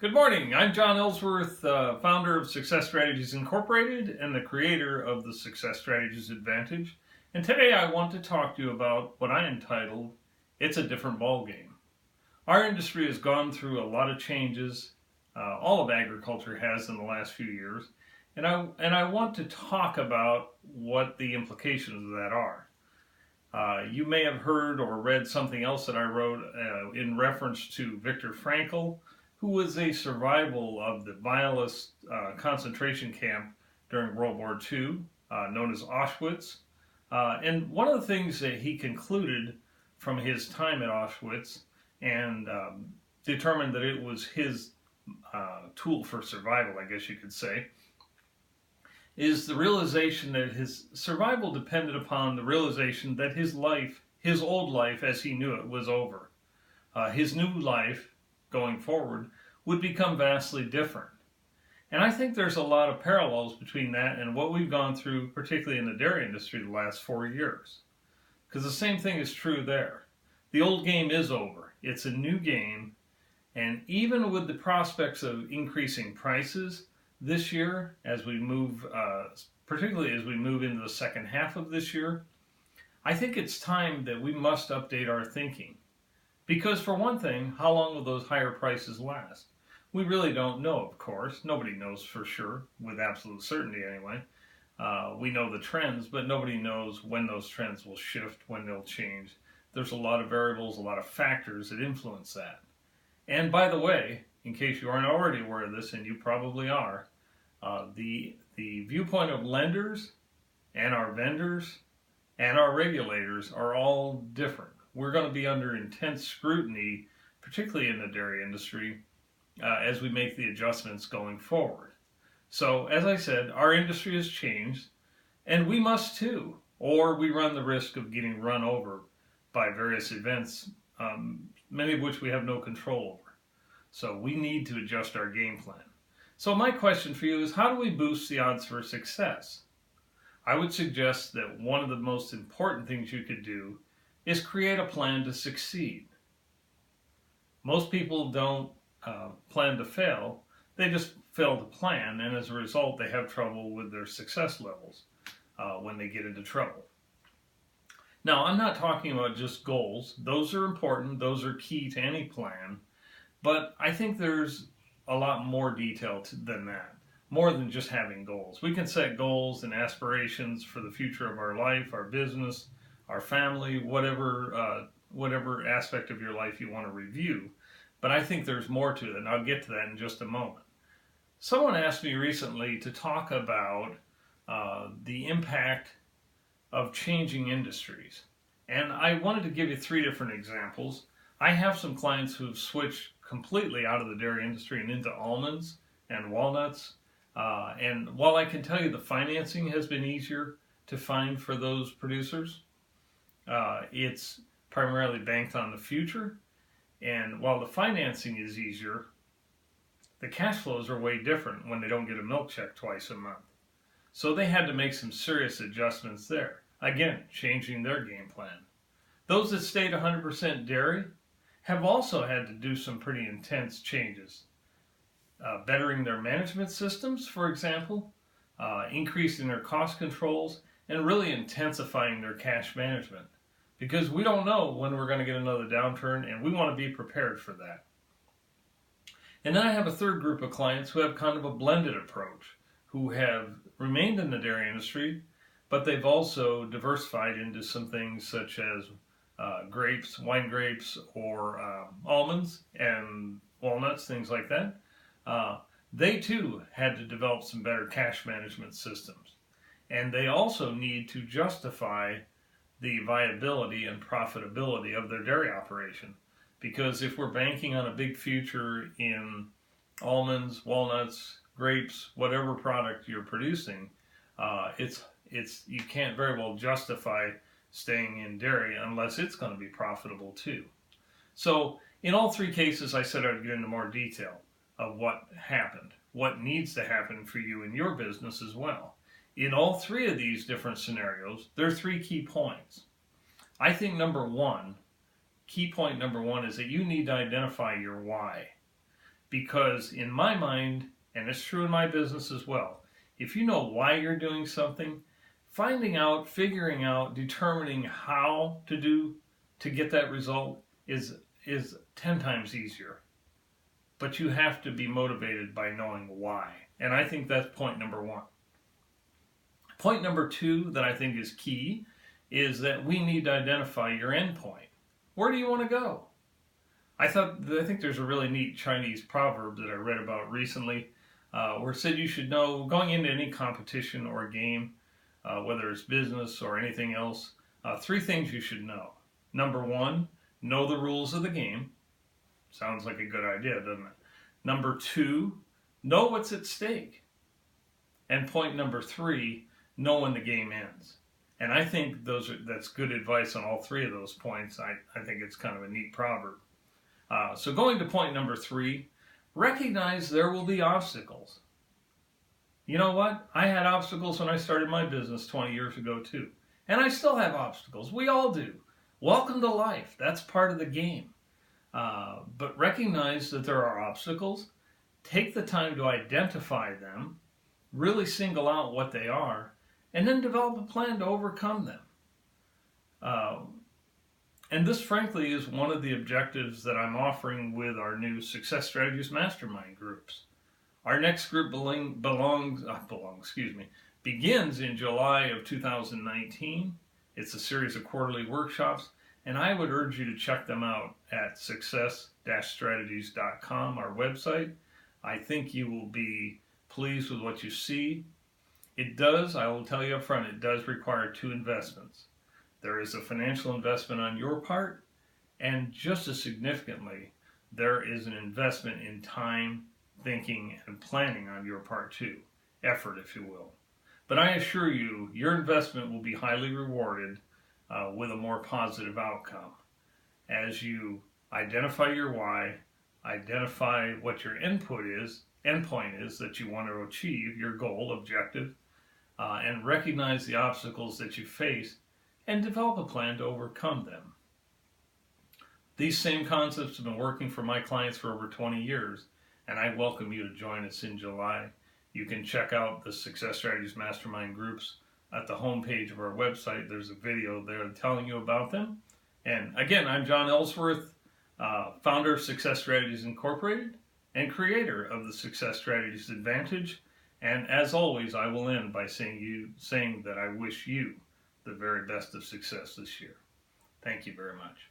Good morning. I'm John Ellsworth, founder of Success Strategies Incorporated and the creator of the Success Strategies Advantage. And today I want to talk to you about what I entitled, It's a Different Ballgame. Our industry has gone through a lot of changes. All of agriculture has in the last few years. And I want to talk about what the implications of that are. You may have heard or read something else that I wrote in reference to Viktor Frankl, who was a survival of the vilest concentration camp during World War II, known as Auschwitz. And one of the things that he concluded from his time at Auschwitz and determined that it was his tool for survival, I guess you could say, is the realization that his survival depended upon the realization that his life, his old life as he knew it, was over. His new life, going forward, would become vastly different. And I think there's a lot of parallels between that and what we've gone through, particularly in the dairy industry, the last 4 years. Because the same thing is true there. The old game is over. It's a new game. And even with the prospects of increasing prices this year, as we move, particularly as we move into the second half of this year, I think it's time that we must update our thinking. Because for one thing, how long will those higher prices last? We really don't know, of course. Nobody knows for sure, with absolute certainty anyway. We know the trends, but nobody knows when those trends will shift, when they'll change. There's a lot of variables, a lot of factors that influence that. And by the way, in case you aren't already aware of this, and you probably are, the viewpoint of lenders and our vendors and our regulators are all different. We're going to be under intense scrutiny, particularly in the dairy industry, as we make the adjustments going forward. So, as I said, our industry has changed, and we must too, or we run the risk of getting run over by various events, many of which we have no control over. So we need to adjust our game plan. So my question for you is, how do we boost the odds for success? I would suggest that one of the most important things you could do is create a plan to succeed. Most people don't plan to fail, they just fail to plan, and as a result they have trouble with their success levels when they get into trouble. Now, I'm not talking about just goals. Those are important, those are key to any plan, but I think there's a lot more detail than that, more than just having goals. We can set goals and aspirations for the future of our life, our business, our family, whatever aspect of your life you want to review. But I think there's more to it, and I'll get to that in just a moment. Someone asked me recently to talk about the impact of changing industries. And I wanted to give you 3 different examples. I have some clients who've switched completely out of the dairy industry and into almonds and walnuts. And while I can tell you the financing has been easier to find for those producers, it's primarily banked on the future, and while the financing is easier, the cash flows are way different when they don't get a milk check twice a month. So they had to make some serious adjustments there. Again, changing their game plan. Those that stayed 100% dairy have also had to do some pretty intense changes. Bettering their management systems, for example, increasing their cost controls, and really intensifying their cash management. Because we don't know when we're going to get another downturn, and we want to be prepared for that. And then I have a third group of clients who have kind of a blended approach, who have remained in the dairy industry, but they've also diversified into some things such as grapes, wine grapes, or almonds and walnuts, things like that. They too had to develop some better cash management systems. And they also need to justify the viability and profitability of their dairy operation. Because if we're banking on a big future in almonds, walnuts, grapes, whatever product you're producing, you can't very well justify staying in dairy unless it's going to be profitable too. So in all 3 cases, I said I'd get into more detail of what happened, what needs to happen for you in your business as well. In all 3 of these different scenarios, there are 3 key points. I think key point number one is that you need to identify your why. Because in my mind, and it's true in my business as well, if you know why you're doing something, finding out, figuring out, determining how to get that result is 10 times easier. But you have to be motivated by knowing why. And I think that's point number one. Point number two that I think is key is that we need to identify your end point. Where do you want to go? I think there's a really neat Chinese proverb that I read about recently where it said you should know going into any competition or game, whether it's business or anything else, three things you should know. Number one, know the rules of the game. Sounds like a good idea, doesn't it? Number two, know what's at stake. And point number three, know when the game ends. And I think that's good advice on all three of those points. I think it's kind of a neat proverb. So going to point number three, recognize there will be obstacles. You know what? I had obstacles when I started my business 20 years ago too. And I still have obstacles. We all do. Welcome to life. That's part of the game. But recognize that there are obstacles. Take the time to identify them. Really single out what they are. And then develop a plan to overcome them. And this, frankly, is one of the objectives that I'm offering with our new Success Strategies Mastermind groups. Our next group begins in July of 2019. It's a series of quarterly workshops, and I would urge you to check them out at success-strategies.com, our website. I think you will be pleased with what you see. It does, I will tell you up front, it does require two investments. There is a financial investment on your part, and just as significantly, there is an investment in time, thinking, and planning on your part too. Effort, if you will. But I assure you, your investment will be highly rewarded with a more positive outcome. As you identify your why, identify what your endpoint is that you want to achieve, your goal, objective, and recognize the obstacles that you face, and develop a plan to overcome them. These same concepts have been working for my clients for over 20 years, and I welcome you to join us in July. You can check out the Success Strategies Mastermind groups at the homepage of our website. There's a video there telling you about them. And again, I'm John Ellsworth, founder of Success Strategies Incorporated and creator of the Success Strategies Advantage. And as always, I will end by saying that I wish you the very best of success this year. Thank you very much.